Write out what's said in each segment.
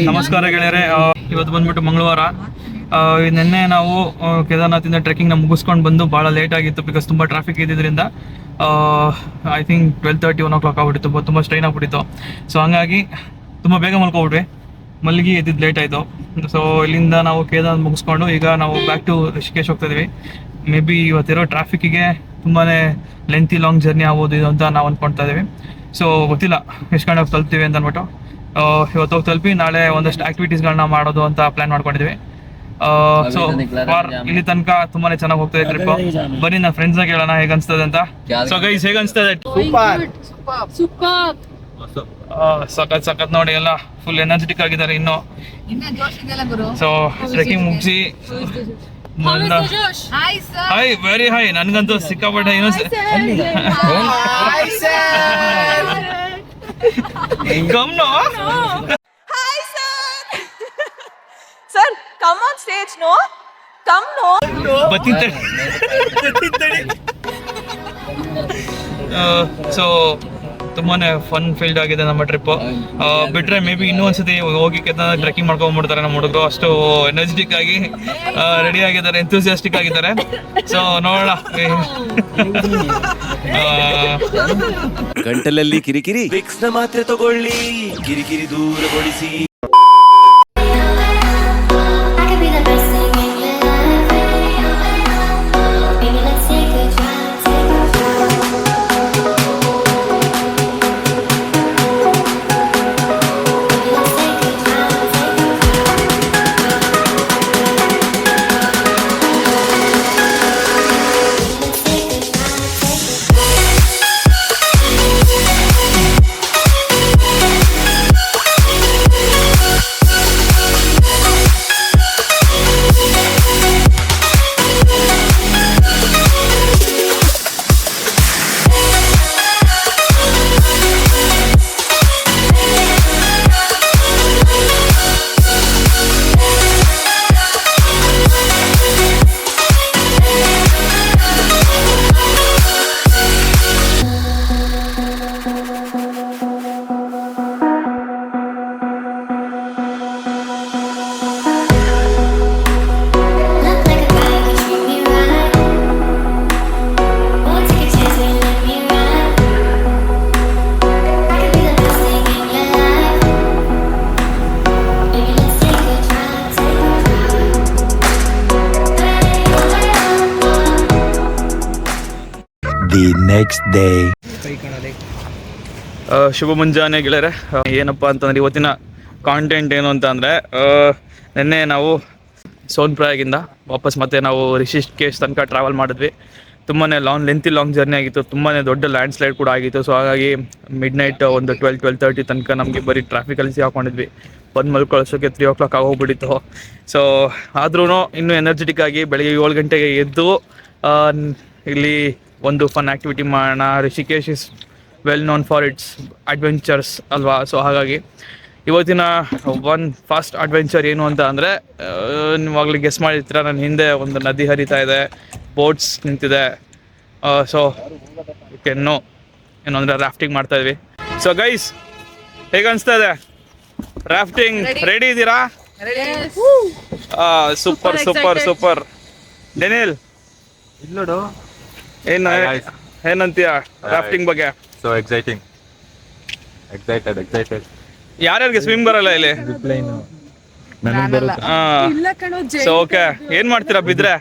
ನಮಸ್ಕಾರ ಗೆಳೆಯರೆ. ಇವತ್ತು ಬಂದ್ಬಿಟ್ಟು ಮಂಗಳವಾರ. ನಿನ್ನೆ ನಾವು ಕೇದಾರ್ನಾಥಿಂದ ಟ್ರೆಕ್ಕಿಂಗ್ನ ಮುಗಿಸ್ಕೊಂಡು ಬಂದು ಭಾಳ ಲೇಟ್ ಆಗಿತ್ತು, ಬಿಕಾಸ್ ತುಂಬ ಟ್ರಾಫಿಕ್ ಇದ್ದಿದ್ದರಿಂದ. ಐ ಥಿಂಕ್ 12:30 1 o'clock ಆಗ್ಬಿಟ್ಟಿತ್ತು, ತುಂಬ ಸ್ಟ್ರೈನ್ ಆಗ್ಬಿಟ್ಟಿತ್ತು. ಸೊ ಹಂಗಾಗಿ ತುಂಬ ಬೇಗ ಮಲ್ಕೊಬಿಟ್ವಿ, ಮಲಗಿ ಎದ್ದಿದ್ದು ಲೇಟ್ ಆಯಿತು. ಸೊ ಇಲ್ಲಿಂದ ನಾವು ಕೇದಾರ್ ಮುಗಿಸ್ಕೊಂಡು ಈಗ ನಾವು ಬ್ಯಾಕ್ ಟು ರಿಷಿಕೇಶ್ ಹೋಗ್ತಾ ಇದೀವಿ. ಮೇ ಬಿ ಇವತ್ತಿರೋ ಟ್ರಾಫಿಕ್ಕಿಗೆ ತುಂಬಾ ಲೆಂತಿ ಲಾಂಗ್ ಜರ್ನಿ ಆಗ್ಬೋದು ಇದು ಅಂತ ನಾವು ಅಂದ್ಕೊಳ್ತಾ ಇದ್ದೀವಿ. ಸೊ ಗೊತ್ತಿಲ್ಲ ಎಷ್ಟು ಗಂಟೆಗೆ ತಲುಪ್ತೀವಿ ಅಂತ ಅಂದ್ಬಿಟ್ಟು. ಇವತ್ತು ಹೋಗಿ ತಲುಪಿ ನಾಳೆ ಒಂದಷ್ಟು ಆಕ್ಟಿವಿಟೀಸ್ಗಳನ್ನ ಮಾಡೋದು ಅಂತ ಪ್ಲಾನ್ ಮಾಡ್ಕೊಂಡಿದ್ವಿ. ಸೊ ಇಲ್ಲಿ ತನಕ ತುಂಬಾನೇ ಚೆನ್ನಾಗಿ ಹೋಗ್ತಾ ಇದೆ ಟ್ರಿಪ್. ಬನ್ನಿ ನನ್ನ ಫ್ರೆಂಡ್ಸ್ ನ ಕೇಳೋಣ ಹೇಗೆ ಅನ್ಸ್ತದೆ ಅಂತ. ಸೊ ಗೈಸ್, ಹೇಗೆ ಅನ್ಸ್ತದೆ? ಸಖತ್ ಸಖತ್ ನೋಡಿ, ಎಲ್ಲ ಫುಲ್ ಎನರ್ಜೆಟಿಕ್ ಆಗಿದ್ದಾರೆ ಇನ್ನು. ಸೊ ಟ್ರೆಕ್ಕಿಂಗ್ ಮುಗಿಸಿ ಹೈ, ವೆರಿ ಹೈ. ನನ್ಗಂತೂ ಸಿಕ್ಕಾಪಟ್ಟೆ ಏನು Come no. Hi sir. Sir, come on stage no. Come no. ಬತ್ತಿದ್ದೆ. ಸೊ ತುಂಬಾನೇ ಫನ್ ಫೀಲ್ಡ್ ಆಗಿದೆ ನಮ್ಮ ಟ್ರಿಪ್. ಬಿಟ್ರೆ ಮೇ ಬಿ ಇನ್ನೂ ಒಂದ್ಸತಿ ಹೋಗಿ ಟ್ರೆಕ್ಕಿಂಗ್ ಮಾಡ್ಕೊಂಡ್ಬಿಡ್ತಾರೆ ನಮ್ಮ ಹುಡುಗರು. ಅಷ್ಟು ಎನರ್ಜೆಟಿಕ್ ಆಗಿ ರೆಡಿ ಆಗಿದ್ದಾರೆ, ಎಂಥೂಸಿಯಾಸ್ಟಿಕ್ ಆಗಿದ್ದಾರೆ. ಸೊ ನೋಡೋಣ. ಗಂಟಲಲ್ಲಿ ಕಿರಿಕಿರಿ, ವಿಕ್ಸ್ನ ಮಾತ್ರೆ ತಗೊಳ್ಳಿ, ಕಿರಿಕಿರಿ ದೂರಗೊಳಿಸಿ. The next day. ಶುಭ ಮುಂಜಾನೆ ಗೆಳೆಯರೆ. ಏನಪ್ಪ ಅಂತಂದ್ರೆ ಇವತ್ತಿನ ಕಾಂಟೆಂಟ್ ಏನು ಅಂತ ಅಂದರೆ, ನಿನ್ನೆ ನಾವು ಸೋನ್ಪ್ರಯಾಗಿಂದ ವಾಪಸ್ ಮತ್ತೆ ನಾವು ರಿಷಿಕೇಶ್ ತನಕ ಟ್ರಾವೆಲ್ ಮಾಡಿದ್ವಿ. ತುಂಬಾ ಲೆಂತಿ ಲಾಂಗ್ ಜರ್ನಿ ಆಗಿತ್ತು, ತುಂಬಾ ದೊಡ್ಡ ಲ್ಯಾಂಡ್ ಸ್ಲೈಡ್ ಕೂಡ ಆಗಿತ್ತು. ಸೊ ಹಾಗಾಗಿ ಮಿಡ್ ನೈಟ್ ಒಂದು 12-12:30 ತನಕ ನಮಗೆ ಬರೀ ಟ್ರಾಫಿಕಲ್ಲಿ ಸಿಗಾಕೊಂಡಿದ್ವಿ. ಬಂದು ಮಲ್ಕೊಳ್ಳೋಕ್ಕೆ 3 o'clock ಆಗೋಗ್ಬಿಟ್ಟಿತ್ತು. ಸೊ ಆದ್ರೂ ಇನ್ನೂ ಎನರ್ಜೆಟಿಕ್ ಆಗಿ ಬೆಳಗ್ಗೆ 7 ಗಂಟೆಗೆ ಎದ್ದು ಇಲ್ಲಿ ಒಂದು ಫನ್ ಆ್ಯಕ್ಟಿವಿಟಿ ಮಾಡೋಣ. Rishikesh is well known for it's adventures ಅಲ್ವಾ. ಸೊ ಹಾಗಾಗಿ ಇವತ್ತಿನ ಒನ್ ಫಾಸ್ಟ್ ಅಡ್ವೆಂಚರ್ ಏನು ಅಂತ ಅಂದರೆ, ನೀವಾಗಲೇ ಗೆಸ್ ಮಾಡಿರ್ತೀರ, ನನ್ನ ಹಿಂದೆ ಒಂದು ನದಿ ಹರಿತಾ ಇದೆ, ಬೋಟ್ಸ್ ನಿಂತಿದೆ. ಸೊ ಏನು ಅಂದರೆ ರಾಫ್ಟಿಂಗ್ ಮಾಡ್ತಾ ಇದ್ವಿ. ಸೊ ಗೈಸ್, ಹೇಗೆ ಅನಿಸ್ತಾ ಇದೆ ರಾಫ್ಟಿಂಗ್? ರೆಡಿ ಇದ್ದೀರಾ? Super super super. ಡೆನಿಲ್ ಇಲ್ಲೋಡು, ಏನಂತೀಯ ರಾಫ್ಟಿಂಗ್ ಬಗ್ಗೆ? So excited. ಯಾರ್ಯಾರಿಗೆ ಸ್ವಿಮ್ ಬರಲ್ಲ ಇಲ್ಲಿ? ಸೊ ಓಕೆ, ಏನ್ ಮಾಡ್ತೀರಾ ಬಿದ್ರೆ?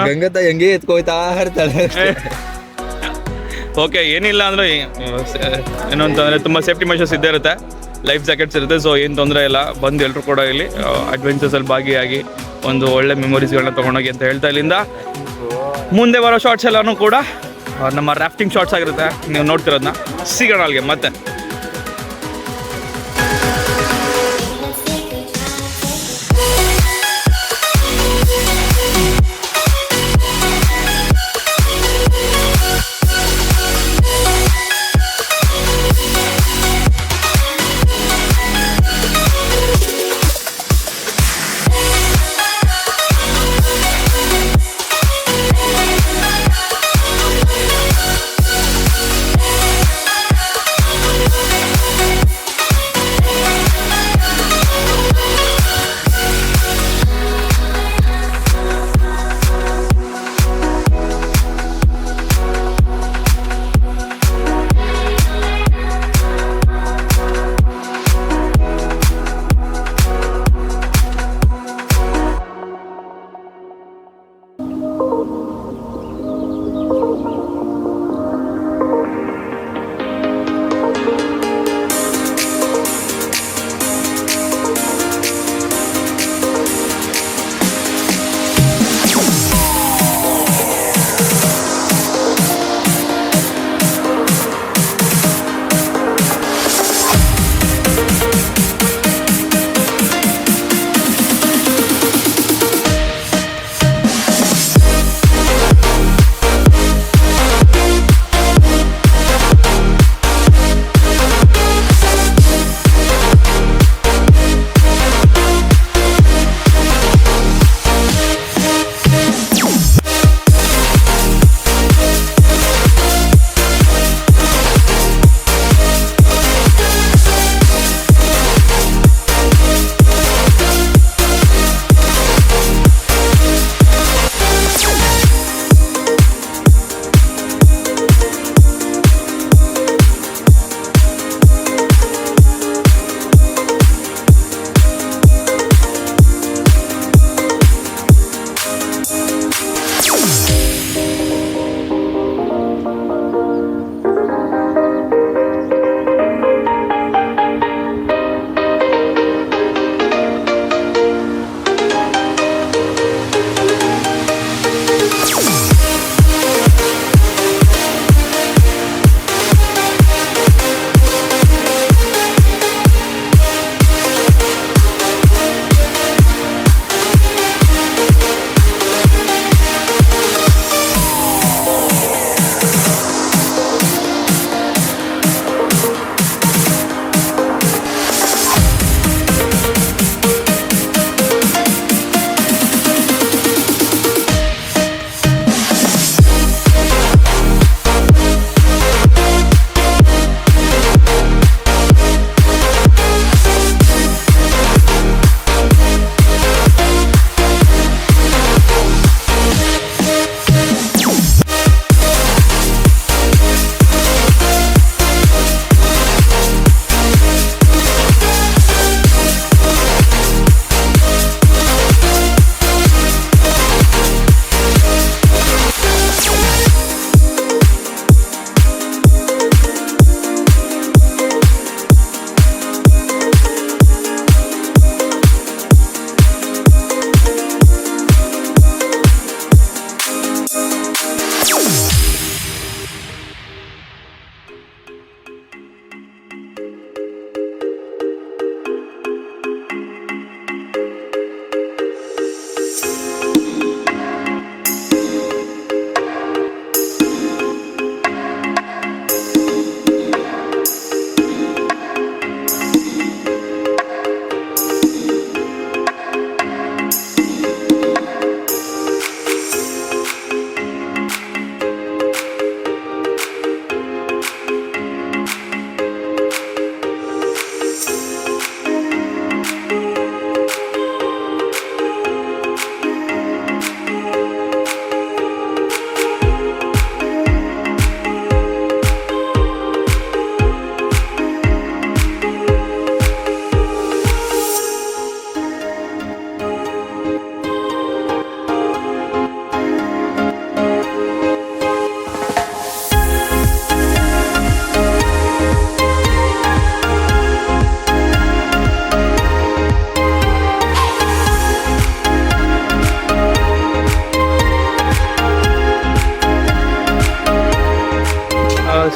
ಗಂಗಾ ಹೆಂಗೆ ಎತ್ಕೋಯ್ತಾ ಇರ್ತಾಳೆ. ಓಕೆ, ಏನಿಲ್ಲ ಅಂದ್ರೆ ಏನು ಅಂತಂದ್ರೆ ತುಂಬಾ ಸೇಫ್ಟಿ ಮೆಷರ್ಸ್ ಇದ್ದೇ ಇರುತ್ತೆ, ಲೈಫ್ ಜಾಕೆಟ್ಸ್ ಇರುತ್ತೆ. ಸೊ ಏನು ತೊಂದರೆ ಇಲ್ಲ, ಬಂದು ಎಲ್ಲರೂ ಕೂಡ ಇಲ್ಲಿ ಅಡ್ವೆಂಚರ್ಸಲ್ಲಿ ಭಾಗಿಯಾಗಿ ಒಂದು ಒಳ್ಳೆ ಮೆಮೊರೀಸ್ಗಳನ್ನ ತೊಗೊಂಡೋಗಿ ಅಂತ ಹೇಳ್ತಾ, ಇಲ್ಲಿಂದ ಮುಂದೆ ಬರೋ ಶಾರ್ಟ್ಸ್ ಎಲ್ಲನೂ ಕೂಡ ನಮ್ಮ ರಾಫ್ಟಿಂಗ್ ಶಾರ್ಟ್ಸ್ ಆಗಿರುತ್ತೆ. ನೀವು ನೋಡ್ತಿರೋದನ್ನ ಸಿಗೋಣ ಅಲ್ಲಿಗೆ ಮತ್ತೆ.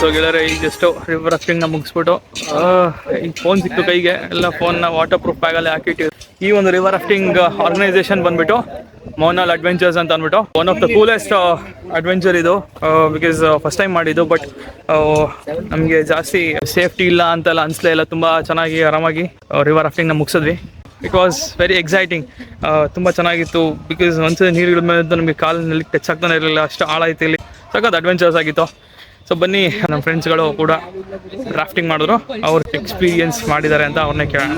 ಸೊ ಗೆಳೆಯರೆ ಈಗ ಜಸ್ಟ್ ರಿವರ್ ರಾಫ್ಟಿಂಗ್ನ ಮುಗಿಸ್ಬಿಟ್ಟು ಈ ಫೋನ್ ಸಿಕ್ತು ಕೈಗೆ, ಎಲ್ಲ ಫೋನ್ನ ವಾಟರ್ ಪ್ರೂಫ್ ಬ್ಯಾಗಲ್ಲಿ ಹಾಕಿಟ್ಟಿವಿ. ಈ ಒಂದು ರಿವರ್ ರಾಫ್ಟಿಂಗ್ ಆರ್ಗನೈಸೇಷನ್ ಬಂದ್ಬಿಟ್ಟು ಮೋನಾಲ್ ಅಡ್ವೆಂಚರ್ಸ್ ಅಂತ ಅಂದ್ಬಿಟ್ಟು one of the coolest adventure ಇದು. ಬಿಕಾಸ್ ಫಸ್ಟ್ ಟೈಮ್ ಮಾಡಿದ್ದು, ಬಟ್ ನಮಗೆ ಜಾಸ್ತಿ ಸೇಫ್ಟಿ ಇಲ್ಲ ಅಂತೆಲ್ಲ ಅನಿಸ್ಲೇ ಇಲ್ಲ. ತುಂಬ ಚೆನ್ನಾಗಿ ಆರಾಮಾಗಿ ರಿವರ್ ರಾಫ್ಟಿಂಗ್ನ ಮುಗಿಸಿದ್ವಿ. It was very exciting. ತುಂಬ ಚೆನ್ನಾಗಿತ್ತು. ಬಿಕಾಸ್ ಒಂದ್ಸಲ ನೀರು ಇಳಿದ ಮೇಲೆ ನಮಗೆ ಕಾಲಿನಲ್ಲಿ ಟಚ್ ಆಗ್ತಾನೆ ಇರಲಿಲ್ಲ, ಅಷ್ಟು ಆಳ ಐತಿ ಇಲ್ಲಿ. ಸಖತ್ ಅಡ್ವೆಂಚರ್ಸ್ ಆಗಿತ್ತು. ಸೊ ಬನ್ನಿ, ನಮ್ಮ ಫ್ರೆಂಡ್ಸ್ಗಳು ಕೂಡ ರಾಫ್ಟಿಂಗ್ ಮಾಡಿದ್ರು, ಅವ್ರ ಎಕ್ಸ್ಪೀರಿಯನ್ಸ್ ಮಾಡಿದ್ದಾರೆ ಅಂತ ಅವ್ರನ್ನೇ ಕೇಳೋಣ.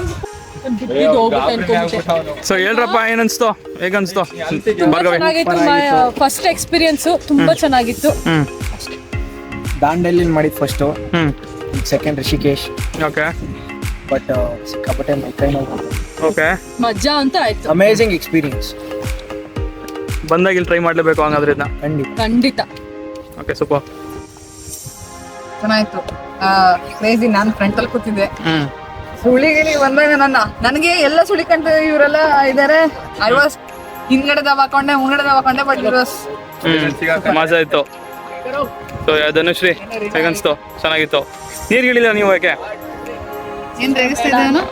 ಸೊ ಹೇಳ್ರಪ್ಪ, ಏನನ್ಸ್ತು, ಹೇಗನ್ಸ್ತು ಭಾರ್ಗವಿ? ಫಸ್ಟ್ ಎಕ್ಸ್ಪೀರಿಯನ್ಸು ತುಂಬಾ ಚೆನ್ನಾಗಿತ್ತು. ದಾಂಡೇಲಿ ಮಾಡಿದ್ first, second Rishikesh. Okay but ಸಿಕ್ಕಾಪಟ್ಟೆ ಮೈ ಕೈ ನೋವು. ಓಕೆ, ಮಜಾ ಅಂತ ಆಯ್ತು. Amazing experience. ಬಂದಾಗ ಇಲ್ಲಿ ಟ್ರೈ ಮಾಡಲೇಬೇಕು ಹಂಗಾದ್ರೆ ಇದನ್ನ. ಖಂಡಿತ. Okay, super. ಚೆನ್ನಾಯ್ತು. ಕ್ರೇಜಿ. ನಾನು ಫ್ರಂಟ್ ಅಲ್ಲಿ ಕೂತಿದ್ದೆ. ಸುಳಿಗಿಳಿ ಬಂದಾಗ ನನಗೆ ಎಲ್ಲ ಸುಳಿ ಕಂಡು ಇವರೆಲ್ಲ ಇದಾರೆ. ಐ ವಾಸ್ ಹಿಂದ್ಗಡೆ ದವಾಕೊಂಡೆ, ಮುಂಗಡೆ ದವಾಕೊಂಡೆ, ಬಟ್ ಇಟ್ ವಾಸ್ ಮಜಾ ಇತ್ತು. ಸೊ ಧನುಶ್ರೀ, ಹೇಗನ್ಸ್ತು? ಚೆನ್ನಾಗಿತ್ತು. ನೀರು ಇಳಿಲ್ಲ ನೀವು ಯಾಕೆ? ಏನ್ ರೇಗಿಸ್ತಾ ಇದ್ದಾನು?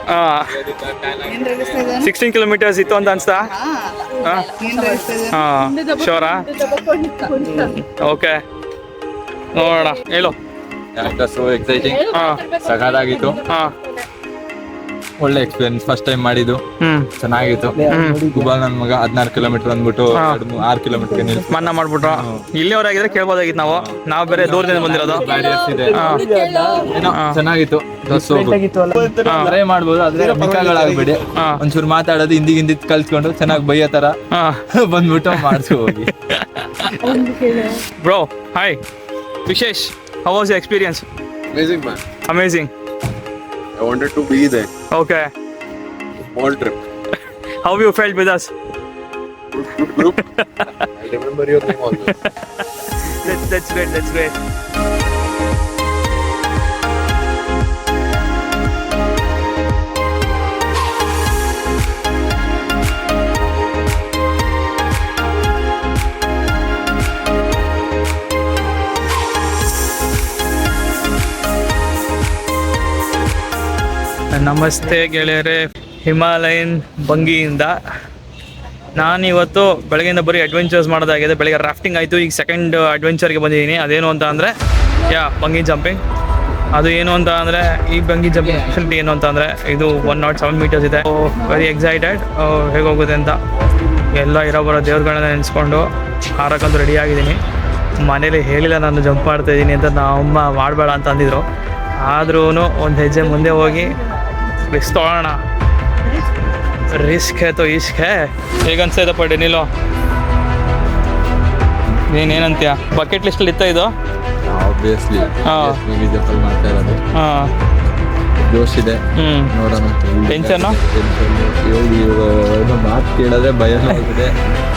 16 ಕಿಲೋಮೀಟರ್ಸ್ ಇತ್ತು ಅಂತ ಅನ್ಸ್ತಾ? ಏನ್ ರೇಗಿಸ್ತಾ ಇದ್ದಾನು? ಹಾಂ, ಶೋರಾ? ಓಕೆ, ನೋಡೋಣ. ಹೇಳು. ಸೊ ಎಕ್ಸೈಟಿಂಗ್, ಸಖತ್ತಾಗಿತ್ತು. ಹಾಂ, ಒಳ್ಳೆ ಎಕ್ಸ್ಪೀರಿಯನ್ಸ್. ಫಸ್ಟ್ ಟೈಮ್ ಮಾಡಿದ್ದು, ಚೆನ್ನಾಗಿತ್ತು. ಗುಬಾಲ್ ನನ್ನ ಮಗ 16 ಕಿಲೋಮೀಟರ್ ಅಂದ್ಬಿಟ್ಟು 6 ಕಿಲೋಮೀಟರ್ ನಿಲ್ಸಿ ಮನ್ನಾ ಮಾಡ್ಬಿಟ್ರು. ಇಲ್ಲಿಯವರಾಗಿದ್ರೆ ಕೇಳ್ಬೋದಾಗಿತ್ತು. ನಾವು ಬೇರೆ ದೂರದಿಂದ ಬಂದಿರೋದು. ಬ್ಯಾರಿಯರ್ಸ್ ಇದೆ. ಏನೋ ಚೆನ್ನಾಗಿತ್ತು. ಟ್ರೈ ಮಾಡ್ಬೋದು, ಆದ್ರೆ ಮಿಕ್ಕಗಳಾಗ್ಬೇಡಿ. ಒಂಚೂರು ಮಾತಾಡೋದು ಹಿಂದಿ ಕಲ್ತ್ಕೊಂಡು ಚೆನ್ನಾಗಿ ಬೈಯೋ ತರ ಬಂದ್ಬಿಟ್ಟು ಮಾಡಿಸ್ಕೊ ಹೋಗಿ. Bro, hi Vishesh, how was the experience? Amazing, man. Amazing. I wanted to be there. Okay. Small trip. How you felt with us? Good group. I remember your name also. That's great. That's great. ನಮಸ್ತೆ ಗೆಳೆಯರೆ, Himalayan ಬಂಗಿಯಿಂದ. ನಾನಿವತ್ತು ಬೆಳಗ್ಗೆಯಿಂದ ಬರೀ adventures ಮಾಡೋದಾಗಿದೆ. ಬೆಳಗ್ಗೆ rafting ಆಯಿತು, ಈಗ second ಅಡ್ವೆಂಚರ್ಗೆ ಬಂದಿದ್ದೀನಿ. ಅದೇನು ಅಂತ ಅಂದರೆ ಬಂಗಿ ಜಂಪಿಂಗ್. ಅದು ಏನು ಅಂತ ಅಂದರೆ, ಈ ಬಂಗಿ ಜಂಪಿಂಗ್ ಫೆಸಿಲಿಟಿ ಏನು ಅಂತ ಅಂದರೆ, ಇದು 107 ಮೀಟರ್ಸ್ ಇದೆ. ವೆರಿ ಎಕ್ಸೈಟೆಡ್ ಹೇಗೋಗುತ್ತೆ ಅಂತ. ಎಲ್ಲ ಬರೋ ದೇವ್ರುಗಳನ್ನ ನೆನೆಸ್ಕೊಂಡು ಹಾರಕ್ಕಂತೂ ರೆಡಿ ಆಗಿದ್ದೀನಿ. ಮನೇಲಿ ಹೇಳಿಲ್ಲ ನಾನು ಜಂಪ್ ಮಾಡ್ತಾಯಿದ್ದೀನಿ ಅಂತ, ಅಮ್ಮ ಮಾಡಬೇಡ ಅಂತ ಅಂದಿದ್ರು. ಆದ್ರೂ ಒಂದು ಹೆಜ್ಜೆ ಮುಂದೆ ಹೋಗಿ ರಿಸ್ಕ್ ತೊಗೊಳ್ಳೋಣ. ರಿಸ್ಕ್ ಹೇ ತೋ ಇಸ್ಕ್ ಹೇ. ಹೇಗನ್ಸ್ತಾಯಿದ್ದಪ್ಪ ಡೆನಿಲೋ? ನೀನೇನಂತೀಯ? ಬಕೆಟ್ ಲಿಸ್ಟಲ್ಲಿ ಇತ್ತ ಇದು? ಆಬ್ವಿಯಸ್ಲಿ ಮಾಡ್ತಾ ಇರೋದು. ಹಾಂ, ಜೋಶ್ ಇದೆ. ನೋಡೋಣ. ಟೆನ್ಷನ್ನು ಮಾತು ಕೇಳಿದ್ರೆ ಭಯನೂ ಆಗಿದೆ.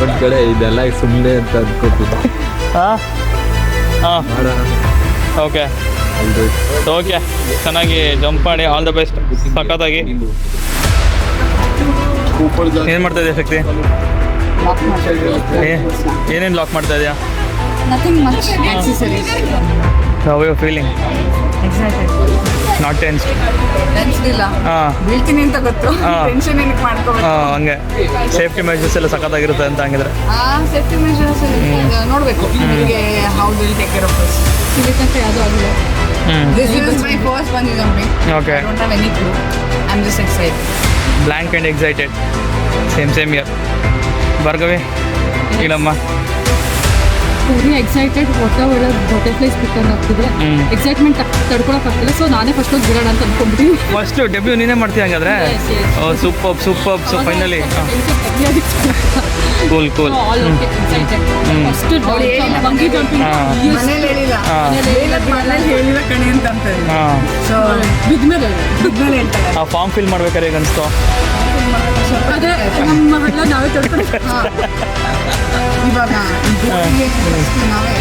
ಒಂದ್ ಕಡೆ ಇದೆಲ್ಲ ಸುಮ್ಮನೆ ಅಂತ ಅನ್ಕೋತೀನಿ. ಹಾಂ ಹಾಂ, ಮಾಡೋಣ. ಓಕೆ ಓಕೆ, ಚೆನ್ನಾಗಿ ಜಂಪ್ ಮಾಡಿ. All the best. ಸಖತ್ತಾಗಿ. ಏನು ಮಾಡ್ತಾ ಇದೆಯಾ ಶಕ್ತಿ? ಏನೇನು ಲಾಕ್ ಮಾಡ್ತಾ ಇದೆಯಾ? Nothing much accessories. How you feeling? Not tense? Tense ಇಲ್ಲ. ಹಾಂ, ಬೀಳ್ತೀನಿ ಅಂತ ಗೊತ್ತು. ಟೆನ್ಷನ್ ಏನಕ್ಕೆ ಮಾಡ್ಕೋಬೇಕು? ಹಾಂ, ಹಂಗೆ ಸೇಫ್ಟಿ ಮೆಜರ್ಸ್ ಎಲ್ಲ ಸಖತ್ತಾಗಿರುತ್ತೆ ಅಂತ ಹಂಗಿದ್ರೆ. ಸೇಫ್ಟಿ ಮೆಷರ್ಸ್ ನೋಡಬೇಕು. ನಿಮಗೆ how will take care of this. ಇದಕ್ಕಂತ ಯಾವುದೂ ಆಗಿಲ್ಲ. This is my first bungee jumping. Okay. I don't have any clue. I'm just excited. Blank and excited. Same here. Bhargavi, ಇಲ್ಲಮ್ಮ. Very excited. ಬಟರ್ಫ್ಲೈಸ್ ಬಿಟ್ಟಂಗೆ ಆಗ್ತಿದೆ. Excitement ತಡ್ಕೊಳಕ್ಕಾಗ್ತಿಲ್ಲ. So ನಾನೇ first ಹೋಗಿ ಬಿಡೋಣ ಅಂತ ಅನ್ಕೊಂಡ್ಬಿಟ್ಟು ಫಸ್ಟ್ ಡೆಬ್ಯೂ ನೀನೇ ಮಾಡ್ತೀಯ ಹಂಗಾದ್ರೆ? Super. So finally cool. First bungee jumping ಮನೇಲಿ ಹೇಳಿಲ್ಲ. ಮನೇಲಿ ಹೇಳಿಲ್ಲ ಕಣೆ ಅಂತ ಅಂತಾರೆ. ಹಾಂ, ಸೊ ಬಿದ್ಮೇಲೆ ಹೇಳ್ತಾರೆ. ಆ ಫಾರ್ಮ್ ಫಿಲ್ ಮಾಡ್ಬೇಕಾರೆ ಹೇಗೆ ಅನಿಸ್ತು? ಅದೇ ನಮ್ಮ ಹಳ್ಳ ನಾವೇ ತಡ್ಕೊಂಡು ಇವಾಗ ನಾವೇ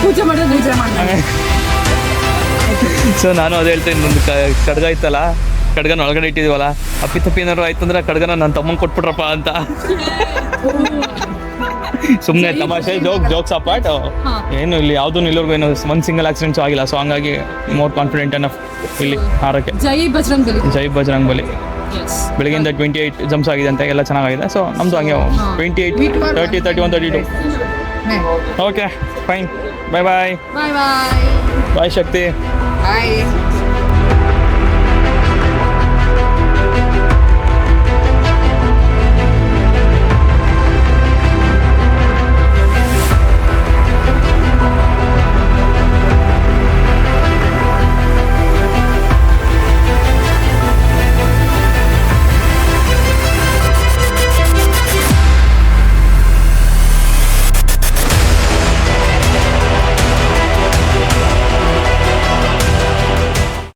ಪೂಜೆ ಮಾಡೋದು. ಸೊ ನಾನು ಅದೇ ಹೇಳ್ತೀನಿ, ಒಂದು ಖಡ್ಗ ಇತ್ತಲ್ಲ, ಖಡ್ಗನ ಒಳಗಡೆ ಇಟ್ಟಿದ್ದೀವಲ್ಲ, ಅಪ್ಪಿ ತಪ್ಪಿ ಏನಾದ್ರು ಆಯ್ತು ಅಂದ್ರೆ ಖಡ್ಗನ ನನ್ನ ತಮ್ಮಂಗೆ ಕೊಟ್ಬಿಟ್ರಪ್ಪ ಅಂತ. ಸುಮ್ಮನೆ ತಮಾಷೆ ಜೋಕ್ಸ್ ಅಪಾರ್ಟ್ ಏನು ಇಲ್ಲಿ ಯಾವುದೂ ಇಲ್ಲಿವರೆಗೂ ಏನು ಒಂದು ಸಿಂಗಲ್ ಆಕ್ಸಿಡೆಂಟ್ಸ್ ಆಗಿಲ್ಲ. ಸೊ ಹಂಗಾಗಿ ಮೋರ್ ಕಾನ್ಫಿಡೆಂಟ್ ಅನಫ್ ಇಲ್ಲಿ ಹಾರಕ್ಕೆ. ಜೈ ಬಜರಂಗ್ ಬಲಿ. ಜೈ ಬಜರಂಗ್ ಬಲಿ. Yes. ಬೆಳಗ್ಗೆಯಿಂದ 28 ಜಂಪ್ಸ್ ಆಗಿದೆ ಅಂತ ಎಲ್ಲ ಚೆನ್ನಾಗಿದೆ. ಸೊ ನಮ್ಮದು ಹಂಗೆ 28, 30, 31, 32. Okay fine. Bye bye. Bye bye. Bye Shakti. ಬಾಯ್.